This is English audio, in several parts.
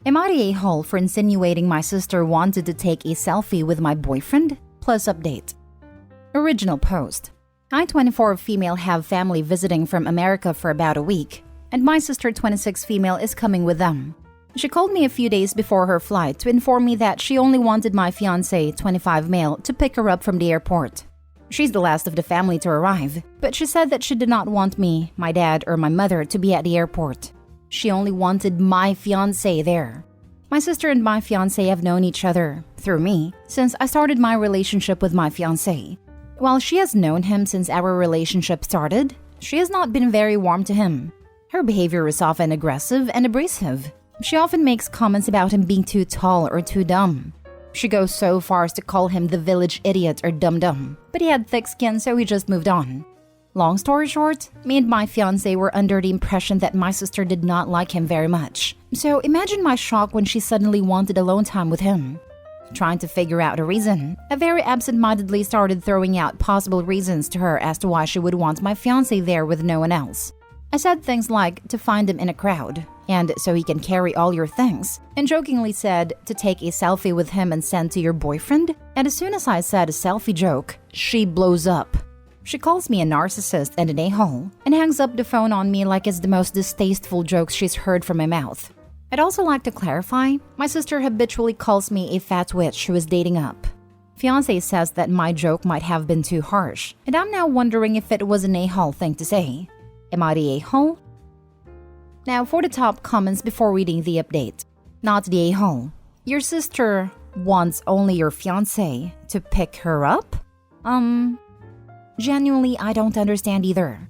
Am I the a-hole for insinuating my sister wanted to take a selfie with my boyfriend? Plus update. Original post. I, 24 female, have family visiting from America for about a week, and my sister, 26 female, is coming with them. She called me a few days before her flight to inform me that she only wanted my fiancé, 25 male, to pick her up from the airport. She's the last of the family to arrive, but she said that she did not want me, my dad, or my mother to be at the airport. She only wanted my fiancé there. My sister and my fiancé have known each other, through me, since I started my relationship with my fiancé. While she has known him since our relationship started, she has not been very warm to him. Her behavior is often aggressive and abrasive. She often makes comments about him being too tall or too dumb. She goes so far as to call him the village idiot or dum-dum, but he had thick skin, so he just moved on. Long story short, me and my fiancé were under the impression that my sister did not like him very much. So imagine my shock when she suddenly wanted alone time with him. Trying to figure out a reason, I very absent-mindedly started throwing out possible reasons to her as to why she would want my fiancé there with no one else. I said things like to find him in a crowd, and so he can carry all your things, and jokingly said to take a selfie with him and send to your boyfriend, and as soon as I said a selfie joke, she blows up. She calls me a narcissist and an a-hole, and hangs up the phone on me like it's the most distasteful jokes she's heard from my mouth. I'd also like to clarify, my sister habitually calls me a fat witch who is dating up. Fiancé says that my joke might have been too harsh, and I'm now wondering if it was an a-hole thing to say. Am I the a-hole? Now for the top comments before reading the update. Not the a-hole. Your sister wants only your fiancé to pick her up? Genuinely, I don't understand either.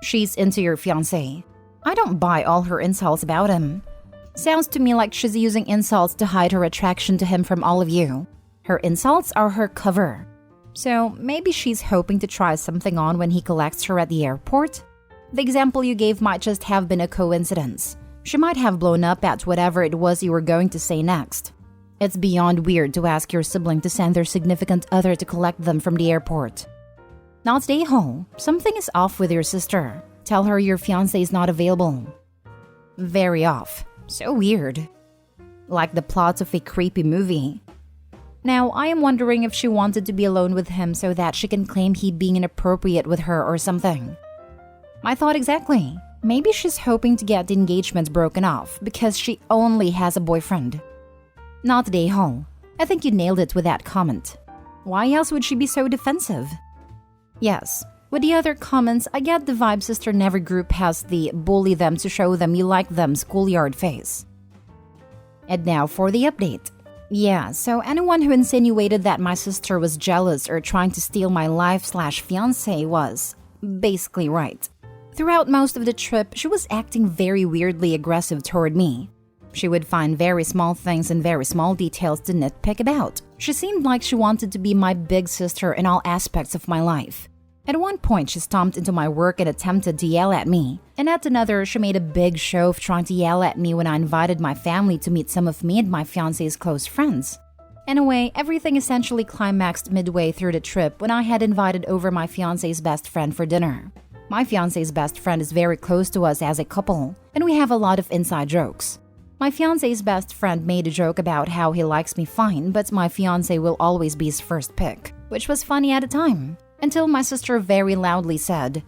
She's into your fiancé. I don't buy all her insults about him. Sounds to me like she's using insults to hide her attraction to him from all of you. Her insults are her cover. So maybe she's hoping to try something on when he collects her at the airport? The example you gave might just have been a coincidence. She might have blown up at whatever it was you were going to say next. It's beyond weird to ask your sibling to send their significant other to collect them from the airport. Not the a-hole. Something is off with your sister. Tell her your fiancé is not available. Very off. So weird. Like the plot of a creepy movie. Now, I am wondering if she wanted to be alone with him so that she can claim he being inappropriate with her or something. My thought exactly. Maybe she's hoping to get the engagement broken off because she only has a boyfriend. Not the a-hole. I think you nailed it with that comment. Why else would she be so defensive? Yes. With the other comments, I get the vibe Sister Never group has the bully them to show them you like them schoolyard face. And now for the update. Yeah, so anyone who insinuated that my sister was jealous or trying to steal my life/fiancé was basically right. Throughout most of the trip, she was acting very weirdly aggressive toward me. She would find very small things and very small details to nitpick about. She seemed like she wanted to be my big sister in all aspects of my life. At one point, she stomped into my work and attempted to yell at me. And at another, she made a big show of trying to yell at me when I invited my family to meet some of me and my fiancé's close friends. Anyway, everything essentially climaxed midway through the trip when I had invited over my fiancé's best friend for dinner. My fiancé's best friend is very close to us as a couple, and we have a lot of inside jokes. My fiancé's best friend made a joke about how he likes me fine, but my fiancé will always be his first pick, which was funny at the time. Until my sister very loudly said,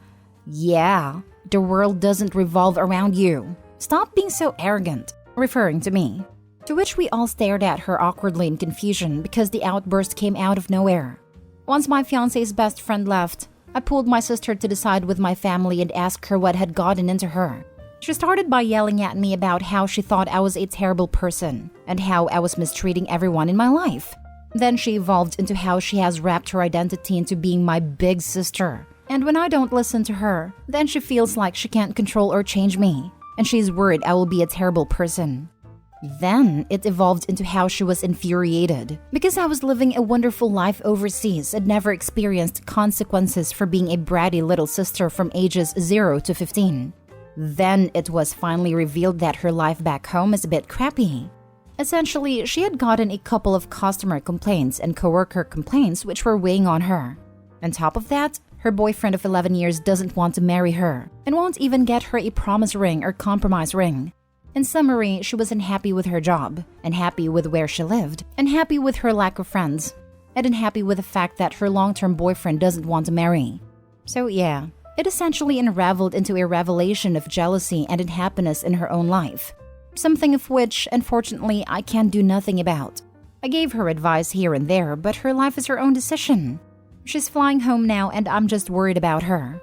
"Yeah, the world doesn't revolve around you. Stop being so arrogant," referring to me. To which we all stared at her awkwardly in confusion because the outburst came out of nowhere. Once my fiancé's best friend left, I pulled my sister to the side with my family and asked her what had gotten into her. She started by yelling at me about how she thought I was a terrible person and how I was mistreating everyone in my life. Then she evolved into how she has wrapped her identity into being my big sister. And when I don't listen to her, then she feels like she can't control or change me, and she's worried I will be a terrible person. Then it evolved into how she was infuriated because I was living a wonderful life overseas and never experienced consequences for being a bratty little sister from ages 0 to 15. Then it was finally revealed that her life back home is a bit crappy. Essentially, she had gotten a couple of customer complaints and coworker complaints which were weighing on her. On top of that, her boyfriend of 11 years doesn't want to marry her and won't even get her a promise ring or compromise ring. In summary, she was unhappy with her job, unhappy with where she lived, unhappy with her lack of friends, and unhappy with the fact that her long-term boyfriend doesn't want to marry. So yeah, it essentially unraveled into a revelation of jealousy and unhappiness in her own life. Something of which, unfortunately, I can do nothing about. I gave her advice here and there, but her life is her own decision. She's flying home now and I'm just worried about her.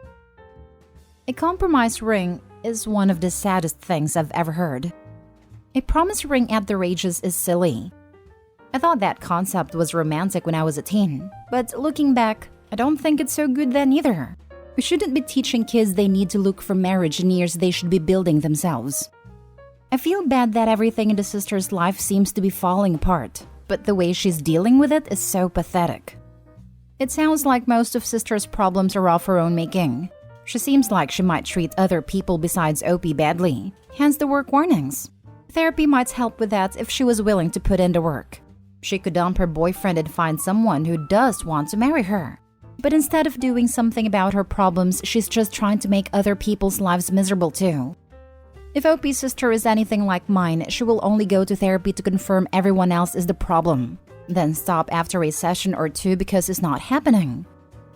A compromise ring is one of the saddest things I've ever heard. A promise ring at their ages is silly. I thought that concept was romantic when I was a teen, but looking back, I don't think it's so good then either. We shouldn't be teaching kids they need to look for marriage in years they should be building themselves. I feel bad that everything in the sister's life seems to be falling apart, but the way she's dealing with it is so pathetic. It sounds like most of sister's problems are of her own making. She seems like she might treat other people besides OP badly, hence the work warnings. Therapy might help with that if she was willing to put in the work. She could dump her boyfriend and find someone who does want to marry her. But instead of doing something about her problems, she's just trying to make other people's lives miserable too. If OP's sister is anything like mine, she will only go to therapy to confirm everyone else is the problem, then stop after a session or two because it's not happening.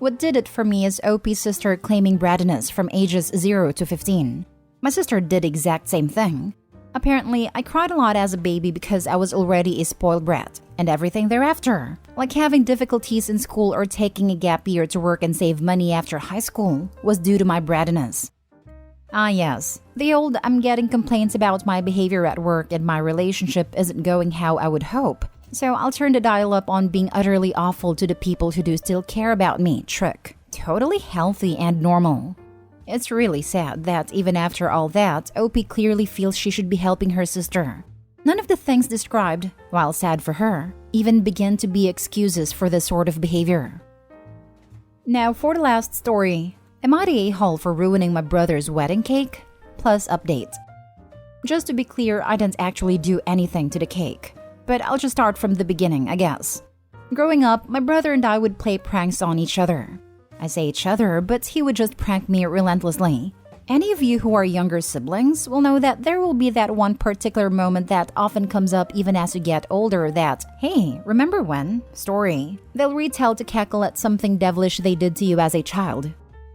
What did it for me is OP's sister claiming brattiness from ages 0 to 15. My sister did the exact same thing. Apparently, I cried a lot as a baby because I was already a spoiled brat, and everything thereafter, like having difficulties in school or taking a gap year to work and save money after high school, was due to my brattiness. Ah yes, the old I'm getting complaints about my behavior at work and my relationship isn't going how I would hope, so I'll turn the dial up on being utterly awful to the people who do still care about me trick. Totally healthy and normal. It's really sad that even after all that, OP clearly feels she should be helping her sister. None of the things described, while sad for her, even begin to be excuses for this sort of behavior. Now for the last story. Am I the a-hole for ruining my brother's wedding cake? Plus update. Just to be clear, I didn't actually do anything to the cake. But I'll just start from the beginning, I guess. Growing up, my brother and I would play pranks on each other. I say each other, but he would just prank me relentlessly. Any of you who are younger siblings will know that there will be that one particular moment that often comes up even as you get older that, hey, remember when? Story. They'll retell to cackle at something devilish they did to you as a child.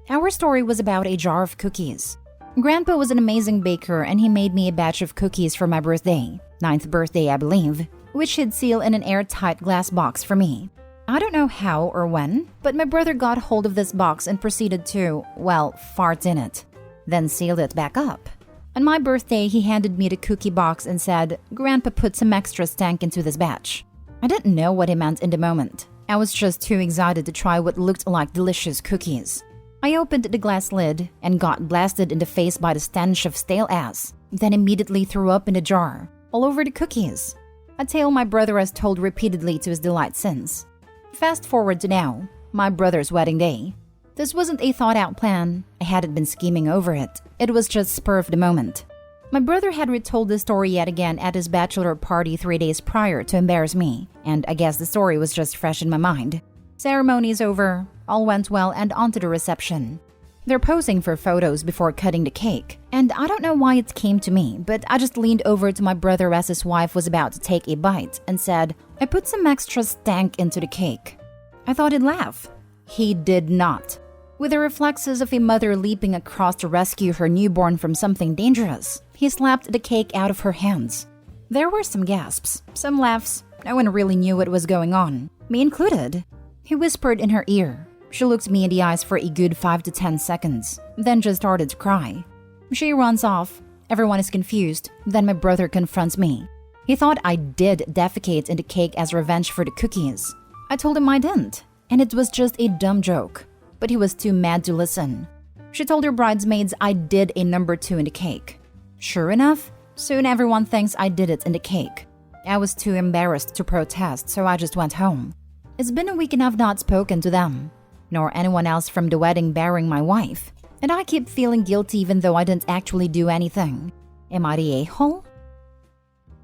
Our story was about a jar of cookies. Grandpa was an amazing baker and he made me a batch of cookies for my birthday, 9th birthday I believe, which he'd seal in an airtight glass box for me. I don't know how or when, but my brother got hold of this box and proceeded to, well, fart in it, then sealed it back up. On my birthday, he handed me the cookie box and said, "Grandpa put some extra stank into this batch." I didn't know what he meant in the moment. I was just too excited to try what looked like delicious cookies. I opened the glass lid and got blasted in the face by the stench of stale ass, then immediately threw up in the jar, all over the cookies. A tale my brother has told repeatedly to his delight since. Fast forward to now, my brother's wedding day. This wasn't a thought-out plan. I hadn't been scheming over it. It was just spur of the moment. My brother had retold the story yet again at his bachelor party 3 days prior to embarrass me, and I guess the story was just fresh in my mind. Ceremony is over, all went well, and on to the reception. They're posing for photos before cutting the cake, and I don't know why it came to me, but I just leaned over to my brother as his wife was about to take a bite and said, "I put some extra stank into the cake." I thought he'd laugh. He did not. With the reflexes of a mother leaping across to rescue her newborn from something dangerous, he slapped the cake out of her hands. There were some gasps, some laughs. No one really knew what was going on, me included. He whispered in her ear. She looked me in the eyes for a good 5 to 10 seconds, then just started to cry. She runs off. Everyone is confused. Then my brother confronts me. He thought I did defecate in the cake as revenge for the cookies. I told him I didn't, and it was just a dumb joke. But he was too mad to listen. She told her bridesmaids I did a number 2 in the cake. Sure enough, soon everyone thinks I did it in the cake. I was too embarrassed to protest, so I just went home. It's been a week and I've not spoken to them, nor anyone else from the wedding barring my wife, and I keep feeling guilty even though I didn't actually do anything. Am I the a-hole?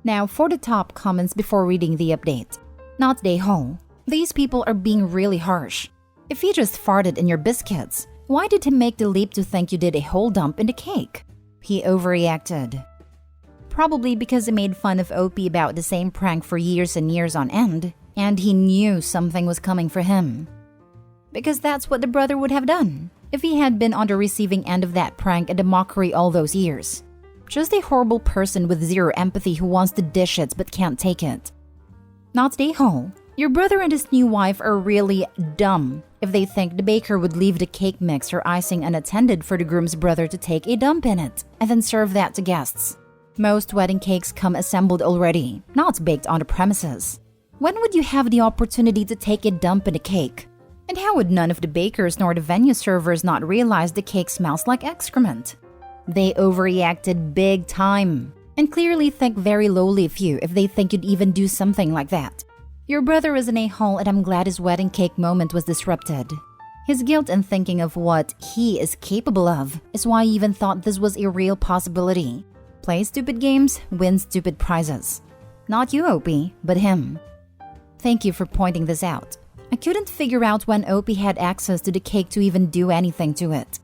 Now for the top comments before reading the update. Not the a-hole. These people are being really harsh. If he just farted in your biscuits, why did he make the leap to think you did a whole dump in the cake? He overreacted. Probably because he made fun of Opie about the same prank for years and years on end, and he knew something was coming for him. Because that's what the brother would have done if he had been on the receiving end of that prank and the mockery all those years. Just a horrible person with zero empathy who wants to dish it but can't take it. Not the a-hole. Your brother and his new wife are really dumb if they think the baker would leave the cake mix or icing unattended for the groom's brother to take a dump in it and then serve that to guests. Most wedding cakes come assembled already, not baked on the premises. When would you have the opportunity to take a dump in a cake? And how would none of the bakers nor the venue servers not realize the cake smells like excrement? They overreacted big time and clearly think very lowly of you if they think you'd even do something like that. Your brother is an a-hole and I'm glad his wedding cake moment was disrupted. His guilt in thinking of what he is capable of is why he even thought this was a real possibility. Play stupid games, win stupid prizes. Not you, Opie, but him. Thank you for pointing this out. I couldn't figure out when Opie had access to the cake to even do anything to it.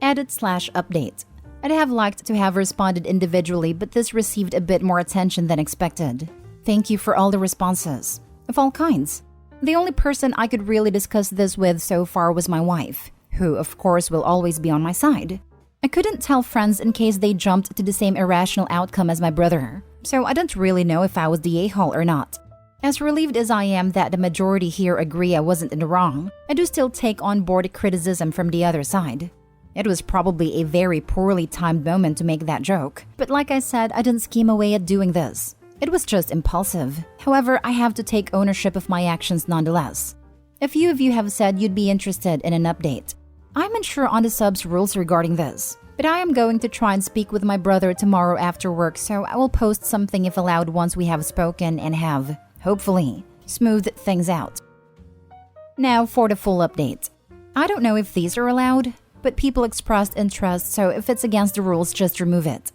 Edit/update. I'd have liked to have responded individually, but this received a bit more attention than expected. Thank you for all the responses. Of all kinds. The only person I could really discuss this with so far was my wife, who of course will always be on my side. I couldn't tell friends in case they jumped to the same irrational outcome as my brother, so I don't really know if I was the a-hole or not. As relieved as I am that the majority here agree I wasn't in the wrong, I do still take on board the criticism from the other side. It was probably a very poorly timed moment to make that joke, but like I said, I didn't scheme away at doing this. It was just impulsive. However, I have to take ownership of my actions nonetheless. A few of you have said you'd be interested in an update. I'm unsure on the sub's rules regarding this, but I am going to try and speak with my brother tomorrow after work, so I will post something if allowed once we have spoken and have, hopefully, smoothed things out. Now for the full update. I don't know if these are allowed, but people expressed interest, so if it's against the rules, just remove it.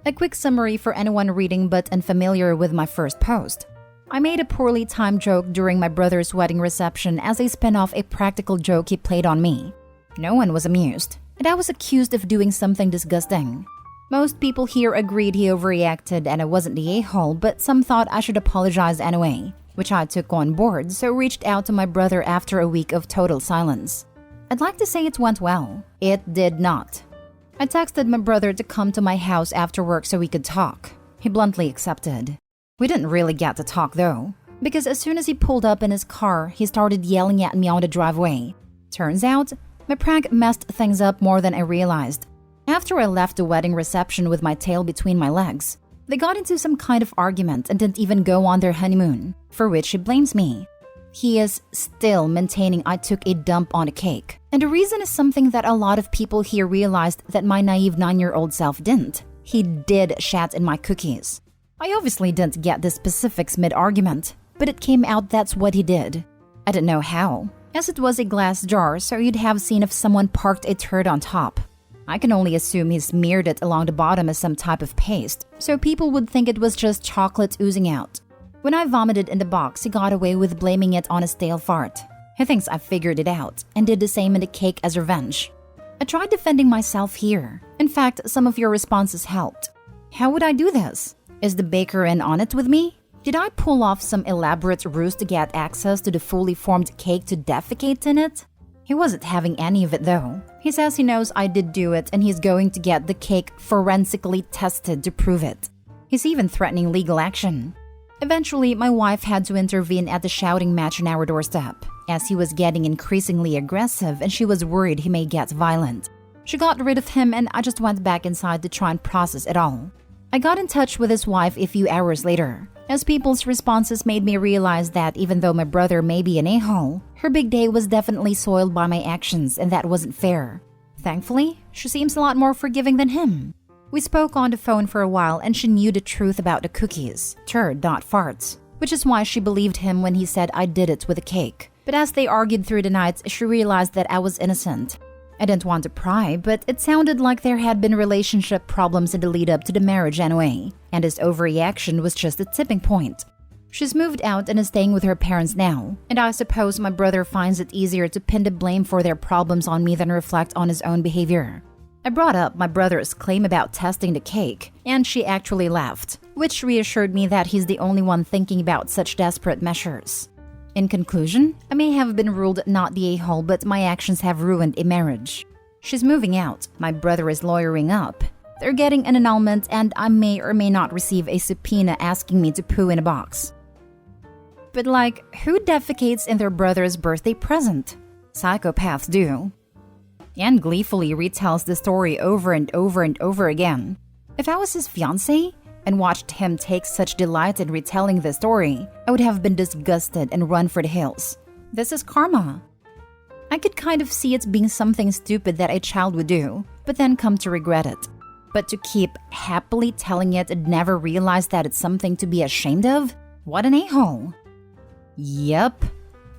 A quick summary for anyone reading but unfamiliar with my first post. I made a poorly timed joke during my brother's wedding reception as a spin-off a practical joke he played on me. No one was amused, and I was accused of doing something disgusting. Most people here agreed he overreacted and I wasn't the a-hole, but some thought I should apologize anyway, which I took on board, so reached out to my brother after a week of total silence. I'd like to say it went well. It did not. I texted my brother to come to my house after work so we could talk. He bluntly accepted. We didn't really get to talk though, because as soon as he pulled up in his car, he started yelling at me on the driveway. Turns out, my prank messed things up more than I realized. After I left the wedding reception with my tail between my legs, they got into some kind of argument and didn't even go on their honeymoon, for which he blames me. He is still maintaining I took a dump on a cake. And the reason is something that a lot of people here realized that my naive 9-year-old self didn't. He did shat in my cookies. I obviously didn't get the specifics mid-argument, but it came out that's what he did. I didn't know how, as it was a glass jar, so you'd have seen if someone parked a turd on top. I can only assume he smeared it along the bottom as some type of paste, so people would think it was just chocolate oozing out. When I vomited in the box, he got away with blaming it on a stale fart. He thinks I figured it out and did the same in the cake as revenge. I tried defending myself here. In fact, some of your responses helped. How would I do this? Is the baker in on it with me? Did I pull off some elaborate ruse to get access to the fully formed cake to defecate in it? He wasn't having any of it though. He says he knows I did do it and he's going to get the cake forensically tested to prove it. He's even threatening legal action. Eventually, my wife had to intervene at the shouting match on our doorstep, as he was getting increasingly aggressive and she was worried he may get violent. She got rid of him and I just went back inside to try and process it all. I got in touch with his wife a few hours later, as people's responses made me realize that even though my brother may be an a-hole, her big day was definitely soiled by my actions and that wasn't fair. Thankfully, she seems a lot more forgiving than him. We spoke on the phone for a while and she knew the truth about the cookies, turd, not farts, which is why she believed him when he said I did it with a cake. But as they argued through the night, she realized that I was innocent. I didn't want to pry, but it sounded like there had been relationship problems in the lead up to the marriage anyway, and his overreaction was just a tipping point. She's moved out and is staying with her parents now, and I suppose my brother finds it easier to pin the blame for their problems on me than reflect on his own behavior. I brought up my brother's claim about testing the cake, and she actually laughed, which reassured me that he's the only one thinking about such desperate measures. In conclusion, I may have been ruled not the a-hole, but my actions have ruined a marriage. She's moving out, my brother is lawyering up. They're getting an annulment, and I may or may not receive a subpoena asking me to poo in a box. But who defecates in their brother's birthday present? Psychopaths do. And gleefully retells the story over and over and over again. If I was his fiancé and watched him take such delight in retelling the story, I would have been disgusted and run for the hills. This is karma. I could kind of see it being something stupid that a child would do, but then come to regret it. But to keep happily telling it and never realize that it's something to be ashamed of? What an a-hole. Yep.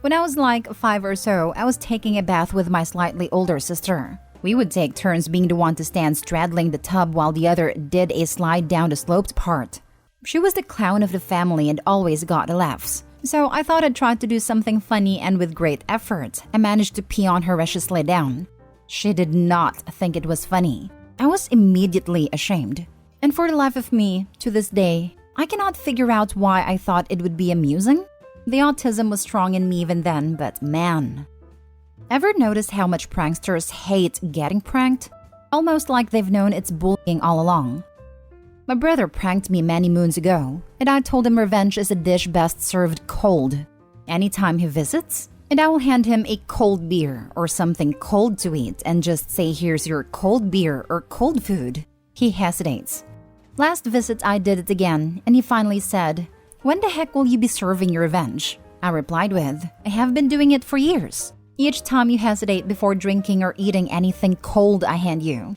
When I was 5 or so, I was taking a bath with my slightly older sister. We would take turns being the one to stand straddling the tub while the other did a slide down the sloped part. She was the clown of the family and always got the laughs. So I thought I'd try to do something funny, and with great effort, I managed to pee on her as she slid down. She did not think it was funny. I was immediately ashamed. And for the life of me, to this day, I cannot figure out why I thought it would be amusing. The autism was strong in me even then, but man. Ever notice how much pranksters hate getting pranked? Almost like they've known it's bullying all along. My brother pranked me many moons ago, and I told him revenge is a dish best served cold. Anytime he visits, and I will hand him a cold beer or something cold to eat and just say, here's your cold beer or cold food. He hesitates. Last visit I did it again, and he finally said, when the heck will you be serving your revenge? I replied with, I have been doing it for years. Each time you hesitate before drinking or eating anything cold I hand you,